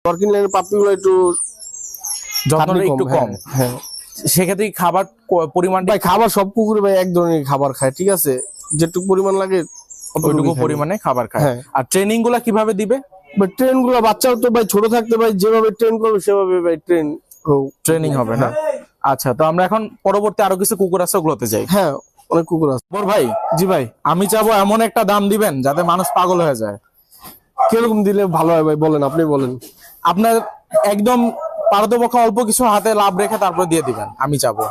Working লাইনের পাপ্পিগুলো একটু যত্নটা একটু কম। হ্যাঁ, সেক্ষেত্রে খাবার পরিমাণ ভাই খাবার সব কুকুরে ভাই এক ধরনের খাবার খায়, ঠিক আছে, যেটুকু পরিমাণ লাগে ওইটুকু পরিমাণে খাবার খায়। হ্যাঁ। আর ট্রেনিং গুলা কিভাবে দিবে? ট্রেন গুলো বাচ্চাও তো ভাই ছোট থাকতে ভাই যেভাবে ট্রেন করবে সেভাবে ভাই ট্রেনিং হবে না? আচ্ছা, তো আমরা এখন পরবর্তী আরো কিছু কুকুর আছে ওগুলোতে যাই। হ্যাঁ, অনেক কুকুর আছে। ভাই, জি ভাই, আমি চাবো এমন একটা দাম দিবেন যাতে মানুষ পাগল হয়ে যায়। কিরকম দিলে ভালো হয় ভাই বলেন, আপনি বলেন। আপনার একদম পারতপক্ষে অল্প কিছু হাতে লাভ রেখে তারপরে দিয়ে দিবেন, আমি চাবো।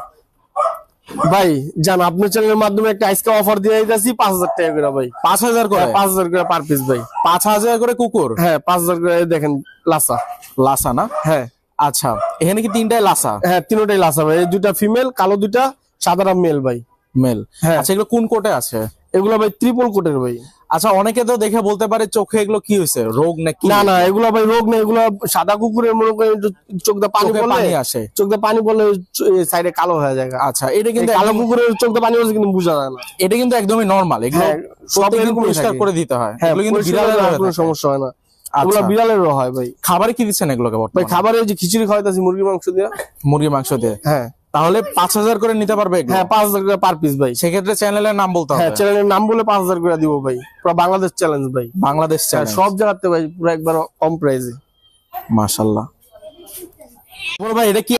ভাই জান, আপনার চ্যানেলের মাধ্যমে একটা আজকে অফার দিয়ে দিতেছি 5000 টাকা করে ভাই। 5000 করে? 5000 করে পার পিস ভাই। 5000 করে কুকুর? হ্যাঁ, 5000 করে। দেখেন লাসা। লাসা না? হ্যাঁ। আচ্ছা, এখানে কি তিনটাই লাসা? হ্যাঁ, তিনটাই লাসা ভাই। এই দুইটা ফিমেল, কালো দুইটা, সাদাটা মেল ভাই। মেল? হ্যাঁ। আচ্ছা, এগুলো কোন কোটে আছে? এগুলো ভাই ট্রিপল কোটের ভাই। আচ্ছা, অনেকে তো দেখে বলতে পারে চোখে এগুলো কি হয়েছে, রোগ নাকি? না না, এগুলো ভাই রোগ নেই। এগুলো সাদা কুকুরের মনে করেন চোখ দিয়ে পানি আসে, চোখ দিয়ে পানি পড়লে সাইডে কালো হয়ে যায়। আচ্ছা, এটা কিন্তু কালো কুকুরের চোখ দিয়ে পানি হচ্ছে কিন্তু বোঝা যায় না। এটা কিন্তু একদমই নরমাল। এগুলো সব পরিষ্কার করে দিতে হয়। হ্যাঁ, এগুলো কিন্তু বিড়ালের কোনো সমস্যা হয় না। এগুলো বিড়ালেরও হয় ভাই। খাবারে কি দিচ্ছেন এগুলোকে ভাই? বর্তমানে খাবারে যে খিচুড়ি খাওয়াইতেছি মুরগির মাংস দিয়ে। মুরগির মাংস দিয়ে? হ্যাঁ। তাহলে 5000 করে নিতে পারবে? হ্যাঁ, 5000 করে পার পিস ভাই। সেক্ষেত্রে চ্যানেলের নাম বলতে হবে। হ্যাঁ, চ্যানেলের নাম বলে 5000 করে দিব ভাই। পুরো বাংলাদেশ চ্যালেঞ্জ ভাই। বাংলাদেশ চ্যালেঞ্জ সব জায়গাতে ভাই, পুরো একবার কম প্রাইসে। মাশাআল্লাহ। বড় ভাই, এটা কি